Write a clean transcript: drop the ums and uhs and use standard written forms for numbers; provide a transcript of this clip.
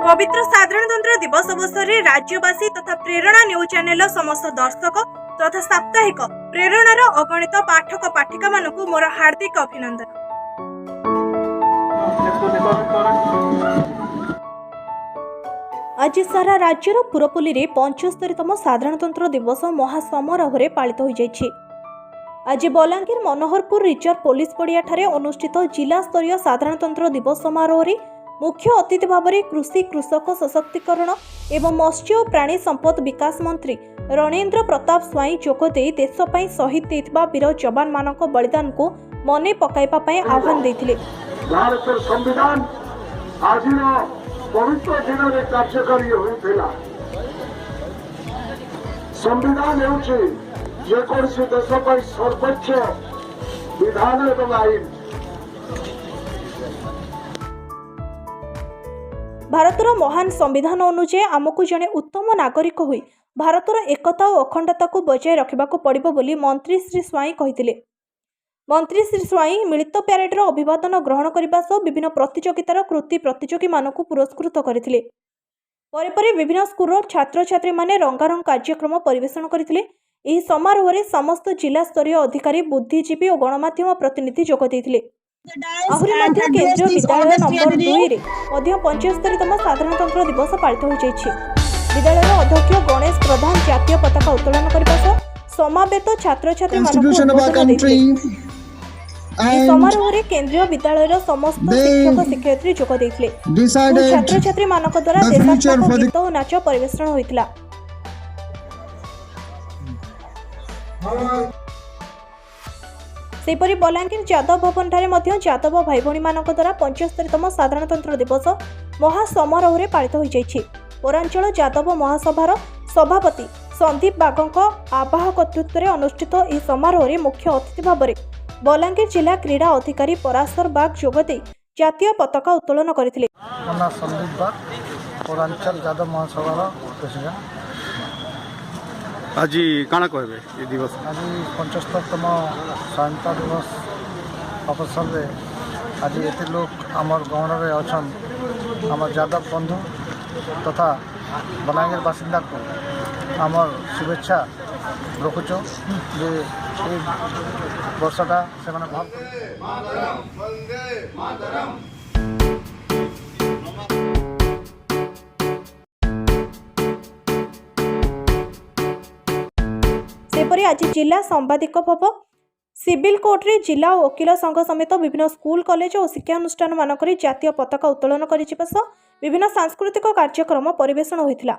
पवित्र साधारणतंत्र दिवस अवसर में राज्यवासी तथा प्रेरणा न्यूज चैनल समस्त दर्शक तथा साप्ताहिक प्रेरणार अगणित पाठक पाठिका मानकु मोर हार्दिक अभिनंदन। आज सारा राज्यर पुरपल्ली में 75तम साधारणतंत्र दिवस महासमारोह पालित हो जाइछि। आज बलांगीर मनोहरपुर रिजर्व पुलिस पड़िया अनुष्ठित जिला स्तरीय साधारणतंत्र दिवस समारोह रे मुख्य अतिथि भाव में कृषि कृषक सशक्तिकरण एवं मत्स्य और प्राणी संपद विकास मंत्री रणेन्द्र प्रताप स्वाई जोगदे देशपाई शहीद होता वीर जवान मानक बलिदान को मने पकाइबा आह्वान देथिले। भारत संविधान आज पवित्र दिन में कार्यकारी होता संविधान होकौसी देशपाई सर्वोच्च विधान एवं आईन। भारतर महान संविधान अनुसार आमको जड़े उत्तम नागरिक हुई भारतर एकता और अखंडता को बजाय रखा पड़ो बोली मंत्री श्री स्वाई कहिथिले। मंत्री श्री स्वाई मिलित प्यारेडर अभिवादन ग्रहण करने सह विभिन्न प्रतियोगितार कृति प्रतियोगी मानक पुरस्कृत करथिले। परे परे विभिन्न स्कूल छात्र छात्री माने रंगारंग कार्यक्रम परिवेषण करथिले। एही समारोह रे समस्त जिला स्तरीय अधिकारी बुद्धिजीवी और गणमाध्यम प्रतिनिधि जोग देथिले। आहुरी मध्य केंद्रीय विद्यालय नंबर 2 रे मध्य 75तम साधारणतंत्र दिवस पालित हो जाइछि। विद्यालय अध्यक्ष गणेश प्रधान जातीय पताका उत्तोलन करबा सह समावेत छात्र छात्री मानक समारोह रे केंद्रीय विद्यालय समस्त शिक्षक शिक्षयित्री जोग देथिले। छात्र छात्री मानक द्वारा देशात्मक गीत और नाच परिवेषण होइतिला। सेपरी बलांगीर जादव भवन ठारे मध्य जादव भाई भणी मानक द्वारा 75तम साधारणतंत्र दिवस महासमारोह रे पालित हो जाइछि। पौरांचल जादव महासभार सभापति संदीप बागंक आवाहकत्व में अनुष्ठित यह समारोह रे मुख्य अतिथि भाव में बलांगीर जिला क्रीड़ा अधिकारी पराशर बाग जोगदे जातीय पताका उत्तोलन करथिले। संदीप बाग पौरांचल जादव महासभार प्रेसिडेंट। आज काना कहबे ये दिवस आज 75तम स्वाधीनता दिवस अवसर में आज एते लोग आमर गाँव में अच्छन आमर जादव बंधु तथा बलांगीर बासिंदा को आमर शुभेच्छा रखुचु जे वर्षटा से भल सेपरी आज जिला सांबादिक भव सिविल कोर्ट रे जिला और वकील संघ समेत विभिन्न स्कूल कॉलेज और शिक्षानुष्ठान मानक जातीय पताका उत्तोलन कर विभिन्न सांस्कृतिक कार्यक्रम परिवेषण होइतिला।